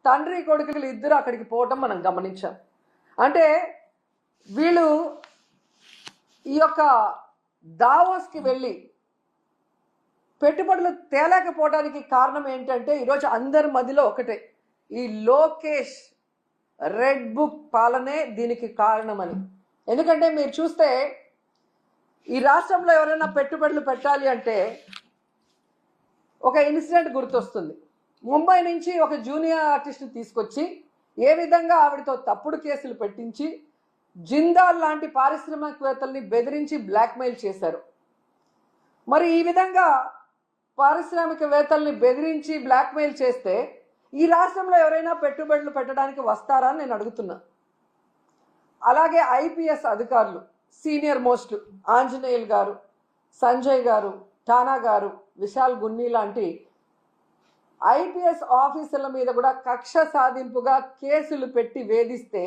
తండ్రి కొడుకులు ఇద్దరు అక్కడికి పోవటం మనం గమనించాం. అంటే వీళ్ళు ఈ యొక్క దావోస్కి వెళ్ళి పెట్టుబడులు తేలేకపోవడానికి కారణం ఏంటంటే ఈరోజు అందరి మధ్యలో ఒకటే, ఈ లోకేష్ రెడ్ బుక్ పాలనే దీనికి కారణమని. ఎందుకంటే మీరు చూస్తే ఈ రాష్ట్రంలో ఎవరైనా పెట్టుబడులు పెట్టాలి అంటే ఒక ఇన్సిడెంట్ గుర్తొస్తుంది. ముంబై నుంచి ఒక జూనియర్ ఆర్టిస్ట్ని తీసుకొచ్చి ఏ విధంగా ఆవిడతో తప్పుడు కేసులు పెట్టించి జిందాల్ లాంటి పారిశ్రామికవేత్తల్ని బెదిరించి బ్లాక్మెయిల్ చేశారు. మరి ఈ విధంగా పారిశ్రామికవేత్తల్ని బెదిరించి బ్లాక్మెయిల్ చేస్తే ఈ రాష్ట్రంలో ఎవరైనా పెట్టుబడులు పెట్టడానికి వస్తారా అని నేను అడుగుతున్నా. అలాగే ఐపీఎస్ అధికారులు సీనియర్ మోస్ట్ ఆంజనేయులు గారు, సంజయ్ గారు, ఠానా గారు, విశాల్ గున్ని లాంటి ఐపీఎస్ ఆఫీసర్ల మీద కూడా కక్ష సాధింపుగా కేసులు పెట్టి వేధిస్తే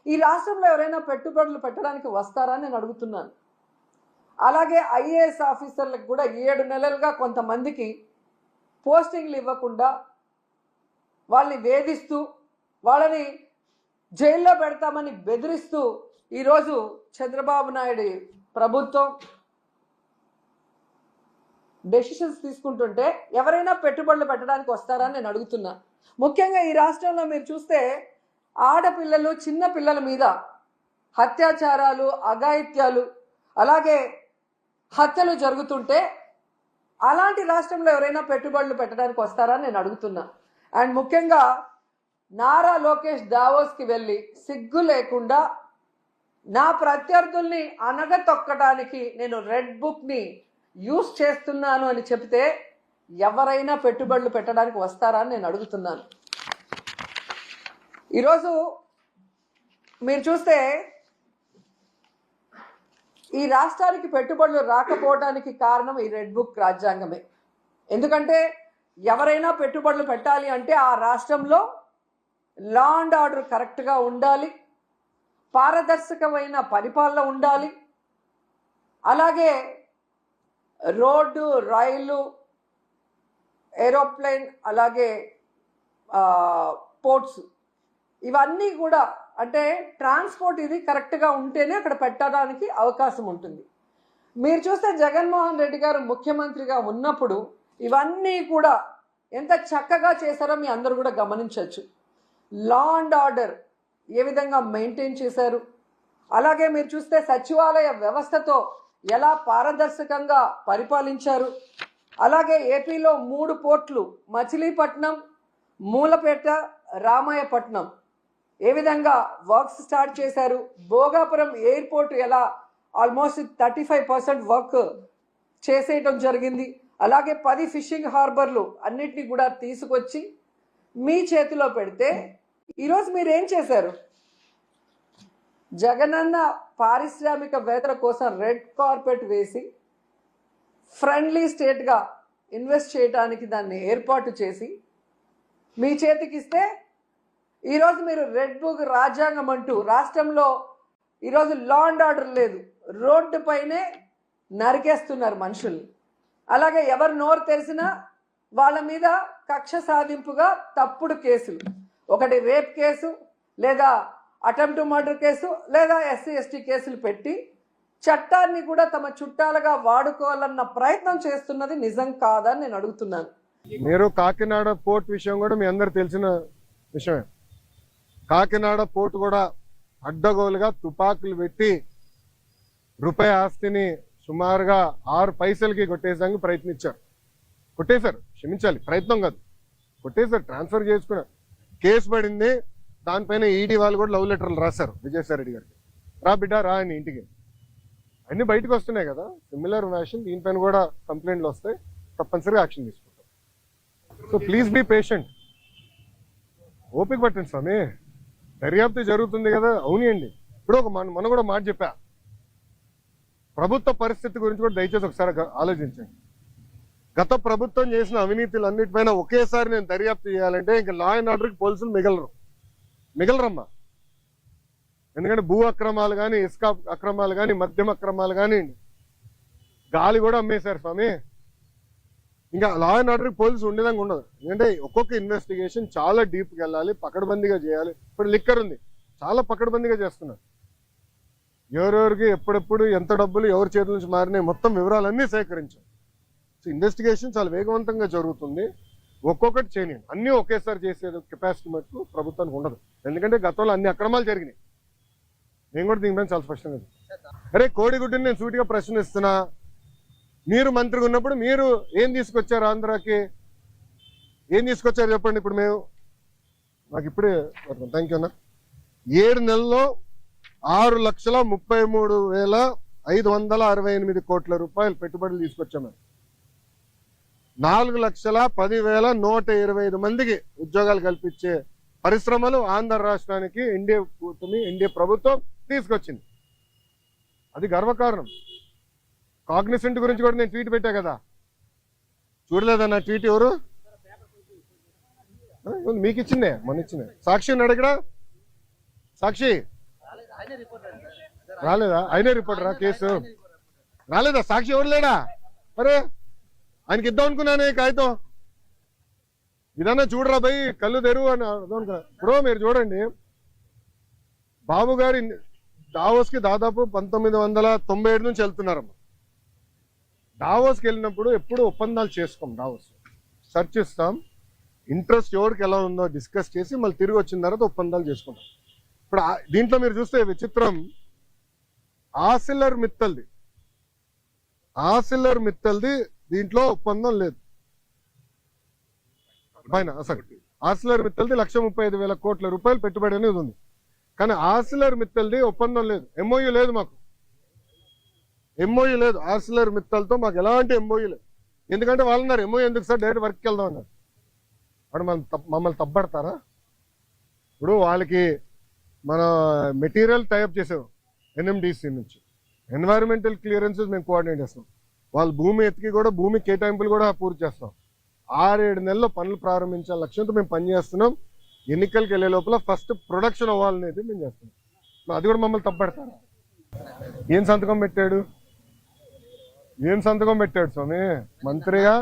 ఈ రాష్ట్రంలో ఎవరైనా పెట్టుబడులు పెట్టడానికి వస్తారా అని నేను అడుగుతున్నాను. అలాగే ఐఏఎస్ ఆఫీసర్లకు కూడా 7 నెలలుగా కొంతమందికి పోస్టింగ్లు ఇవ్వకుండా వాళ్ళని వేధిస్తూ వాళ్ళని జైల్లో పెడతామని బెదిరిస్తూ ఈరోజు చంద్రబాబు నాయుడు ప్రభుత్వం డెసిషన్స్ తీసుకుంటుంటే ఎవరైనా పెట్టుబడులు పెట్టడానికి వస్తారని నేను అడుగుతున్నా. ముఖ్యంగా ఈ రాష్ట్రంలో మీరు చూస్తే ఆడపిల్లలు, చిన్న పిల్లల మీద అత్యాచారాలు, అఘాయిత్యాలు, అలాగే హత్యలు జరుగుతుంటే అలాంటి రాష్ట్రంలో ఎవరైనా పెట్టుబడులు పెట్టడానికి వస్తారని నేను అడుగుతున్నా. అండ్ ముఖ్యంగా నారా లోకేష్ దావోస్కి వెళ్ళి సిగ్గు లేకుండా నా ప్రత్యర్థుల్ని అనగతొక్కడానికి నేను రెడ్ బుక్ని యూజ్ చేస్తున్నాను అని చెప్తే ఎవరైనా పెట్టుబడులు పెట్టడానికి వస్తారా అని నేను అడుగుతున్నాను. ఈరోజు మీరు చూస్తే ఈ రాష్ట్రానికి పెట్టుబడులు రాకపోవడానికి కారణం ఈ రెడ్ బుక్ రాజ్యాంగమే. ఎందుకంటే ఎవరైనా పెట్టుబడులు పెట్టాలి అంటే ఆ రాష్ట్రంలో లా అండ్ ఆర్డర్ కరెక్ట్గా ఉండాలి, పారదర్శకమైన పరిపాలన ఉండాలి, అలాగే రోడ్డు, రైలు, ఏరోప్లేన్, అలాగే పోర్ట్స్, ఇవన్నీ కూడా అంటే ట్రాన్స్పోర్ట్ ఇది కరెక్ట్గా ఉంటేనే అక్కడ పెట్టడానికి అవకాశం ఉంటుంది. మీరు చూస్తే జగన్మోహన్ రెడ్డి గారు ముఖ్యమంత్రిగా ఉన్నప్పుడు ఇవన్నీ కూడా ఎంత చక్కగా చేశారో మీ అందరూ కూడా గమనించవచ్చు. లా అండ్ ఆర్డర్ ఏ విధంగా మెయింటైన్ చేశారు, అలాగే మీరు చూస్తే సచివాలయ వ్యవస్థతో ఎలా పారదర్శకంగా పరిపాలించారు, అలాగే ఏపీలో 3 పోర్ట్లు మచిలీపట్నం, మూలపేట, రామాయపట్నం ఏ విధంగా వర్క్స్ స్టార్ట్ చేశారు, భోగాపురం ఎయిర్పోర్ట్ ఎలా ఆల్మోస్ట్ 35% వర్క్ చేసేయటం జరిగింది, అలాగే 10 ఫిషింగ్ హార్బర్లు అన్నిటినీ కూడా తీసుకొచ్చి మీ చేతిలో పెడితే ఈరోజు మీరు ఏం చేశారు? జగనన్న పారిశ్రామికవేత్తల కోసం రెడ్ కార్పెట్ వేసి ఫ్రెండ్లీ స్టేట్గా ఇన్వెస్ట్ చేయడానికి దాన్ని ఏర్పాటు చేసి మీ చేతికి ఇస్తే ఈరోజు మీరు రెడ్ బుక్ రాజ్యాంగం అంటూ రాష్ట్రంలో ఈరోజు లా అండ్ ఆర్డర్ లేదు, రోడ్డు పైనే నరికేస్తున్నారు మనుషుల్ని. అలాగే ఎవరు నోరు తెరిచినా వాళ్ళ మీద కక్ష సాధింపుగా తప్పుడు కేసులు, ఒకటి రేప్ కేసు, లేదా అటెంప్ట్ మర్డర్ కేసు, లేదా ఎస్సీ ఎస్టీ కేసులు పెట్టి చట్టాన్ని కూడా తమ చుట్టాలుగా వాడుకోవాలన్న ప్రయత్నం చేస్తున్నది నిజం కాదని నేను అడుగుతున్నాను. మీరు కాకినాడ పోర్ట్ విషయం కూడా మీ అందరు తెలిసిన విషయమే. కాకినాడ పోర్ట్ కూడా అడ్డగోలుగా తుపాకులు పెట్టి రూపాయి ఆస్తిని సుమారుగా 6 పైసలకి కొట్టేసానికి ప్రయత్నించారు. కొట్టేశారు, క్షమించాలి, ప్రయత్నం కాదు, కొట్టేశారు, ట్రాన్స్ఫర్ చేసుకున్నారు. కేసు పడింది, దానిపైన ఈడీ వాళ్ళు కూడా లవ్ లెటర్లు రాశారు విజయసాయి రెడ్డి గారికి, రా బిడ్డ రా అని ఇంటికి. అన్నీ బయటకు వస్తున్నాయి కదా, సిమిలర్ వ్యాషన్ దీనిపైన కూడా కంప్లైంట్లు వస్తాయి, తప్పనిసరిగా యాక్షన్ తీసుకుంటాం. సో ప్లీజ్ బీ పేషెంట్, ఓపిక పట్టండి స్వామి, దర్యాప్తు జరుగుతుంది కదా. అవునండి, ఇప్పుడు ఒక మనం కూడా మాట చెప్పా, ప్రభుత్వ పరిస్థితి గురించి కూడా దయచేసి ఒకసారి ఆలోచించండి. గత ప్రభుత్వం చేసిన అవినీతులన్నిటిపైన ఒకేసారి నేను దర్యాప్తు చేయాలంటే ఇంకా లా అండ్ ఆర్డర్కి పోలీసులు మిగలరమ్మా. ఎందుకంటే భూ అక్రమాలు కానీ, ఇసుక అక్రమాలు కానీ, మద్యం అక్రమాలు కానీ, గాలి కూడా అమ్మేశారు స్వామి. ఇంకా లా అండ్ ఆర్డర్ పోలీసు ఉండేదాకా ఉండదు. ఎందుకంటే ఒక్కొక్క ఇన్వెస్టిగేషన్ చాలా డీప్కి వెళ్ళాలి, పకడ్బందీగా చేయాలి. ఇప్పుడు లిక్కర్ ఉంది, చాలా పకడ్బందీగా చేస్తున్నారు. ఎవరెవరికి ఎప్పుడెప్పుడు ఎంత డబ్బులు ఎవరి చేతుల నుంచి మారినాయి మొత్తం వివరాలన్నీ సేకరించాం. సో ఇన్వెస్టిగేషన్ చాలా వేగవంతంగా జరుగుతుంది. ఒక్కొక్కటి చేయనియండి, అన్నీ ఒకేసారి చేసే కెపాసిటీ మటుకు ప్రభుత్వానికి ఉండదు. ఎందుకంటే గతంలో అన్ని అక్రమాలు జరిగినాయి. నేను కూడా దీనిపైన చాలా స్పష్టంగా అరే కోడిగుడ్డుని నేను సూటిగా ప్రశ్నిస్తున్నా. మీరు మంత్రిగా ఉన్నప్పుడు మీరు ఏం తీసుకొచ్చారు ఆంధ్రాకి? ఏం తీసుకొచ్చారు చెప్పండి. ఇప్పుడు మేము నాకు ఇప్పుడే థ్యాంక్ యూ అన్న. 7 నెలల్లో 6,33,568 కోట్ల రూపాయలు పెట్టుబడులు తీసుకొచ్చాము. 4,10,125 మందికి ఉద్యోగాలు కల్పించే పరిశ్రమలు ఆంధ్ర రాష్ట్రానికి ఎన్డీఏ ప్రభుత్వం తీసుకొచ్చింది. అది గర్వకారణం. కాగ్నిసెంట్ గురించి కూడా నేను ట్వీట్ పెట్టా కదా, చూడలేదా నా ట్వీట్? ఎవరు మీకు ఇచ్చిందే, మొన్న ఇచ్చిందే. సాక్షి ఉన్నాడు ఇక్కడ, సాక్షి రాలేదా? ఆయనే రిపోర్టరా? కేసు రాలేదా? సాక్షి ఎవరు లేడా? అరే ఆయనకి ఇద్దాం అనుకున్నానే కాగితం. ఇదన్నా చూడరా భయ్, కళ్ళు తెరువు అని అనుకున్నా. ఇప్పుడు మీరు చూడండి, బాబు గారి డావోస్కి దాదాపు 1997 నుంచి వెళ్తున్నారమ్మా. డావోస్కి వెళ్ళినప్పుడు ఎప్పుడు ఒప్పందాలు చేసుకోం. డావోస్ చర్చిస్తాం, ఇంట్రెస్ట్ ఎవరికి ఎలా ఉందో డిస్కస్ చేసి మళ్ళీ తిరిగి వచ్చిన తర్వాత ఒప్పందాలు చేసుకుంటాం. ఇప్పుడు దీంట్లో మీరు చూస్తే విచిత్రం, ఆసిల్లర్ మిత్తల్ది దీంట్లో ఒప్పందం లేదు. పైన అసలు ఆసిల్లర్ మిత్తల్ది 1,35,000 కోట్ల రూపాయలు పెట్టుబడి అనేది ఉంది. కానీ ఆసిల్లర్ మిత్తల్ది ఒప్పందం లేదు, ఎంఓయూ లేదు. మాకు ఎంఓయూ లేదు ఆసిల్లర్ మిత్తల్తో, మాకు ఎలాంటి ఎంఓయూ లేదు. ఎందుకంటే వాళ్ళు అన్నారు ఎంఓయూ ఎందుకు సార్, డైరెక్ట్ వర్క్కి వెళ్దాం అన్నారు. వాడు మమ్మల్ని తప్పబడతారా? ఇప్పుడు వాళ్ళకి మన మెటీరియల్ టైప్ చేసాం ఎన్ఎండిసి నుంచి, ఎన్వైరన్మెంటల్ క్లియరెన్సెస్ మేము కోఆర్డినేట్ చేస్తాం. వాళ్ళు భూమి ఎత్తికి కూడా భూమి కేటాయింపులు కూడా పూర్తి చేస్తాం. 6-7 నెలల్లో పనులు ప్రారంభించాల లక్ష్యంతో మేము పనిచేస్తున్నాం. ఎన్నికలకు వెళ్ళే లోపల ఫస్ట్ ప్రొడక్షన్ అవ్వాలనేది మేము చేస్తున్నాం. అది కూడా మమ్మల్ని తప్పబడతారా? ఏం సంతకం పెట్టాడు స్వామి మంత్రిగా?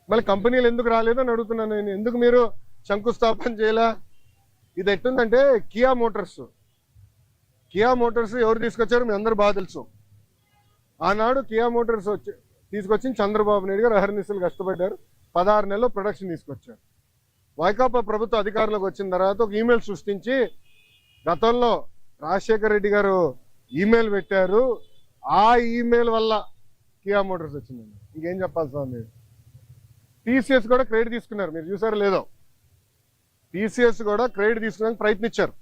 మళ్ళీ కంపెనీలు ఎందుకు రాలేదని అడుగుతున్నాను నేను. ఎందుకు మీరు శంకుస్థాపన చేయలే? ఇది ఎట్టుందంటే కియా మోటార్స్ ఎవరు తీసుకొచ్చారు మీ అందరు బాగా తెలుసు. ఆనాడు కియా మోటార్స్ తీసుకొచ్చి చంద్రబాబు నాయుడు గారు అహర్నిశలు కష్టపడ్డారు. 16 నెలల్లో ప్రొడక్షన్ తీసుకొచ్చారు. వైకాపా ప్రభుత్వం అధికారంలోకి వచ్చిన తర్వాత ఒక ఈమెయిల్ సృష్టించి, గతంలో రాజశేఖర రెడ్డి గారు ఈమెయిల్ పెట్టారు, ఆ ఈమెయిల్ వల్ల కియా మోటార్స్ వచ్చిందండి. ఇంకేం చెప్పాలి స్వామి? టీసీఎస్ కూడా క్రెడిట్ తీసుకున్నారు, మీరు చూసారో లేదో? టీసీఎస్ కూడా క్రెడిట్ తీసుకోవడానికి ప్రయత్నించారు.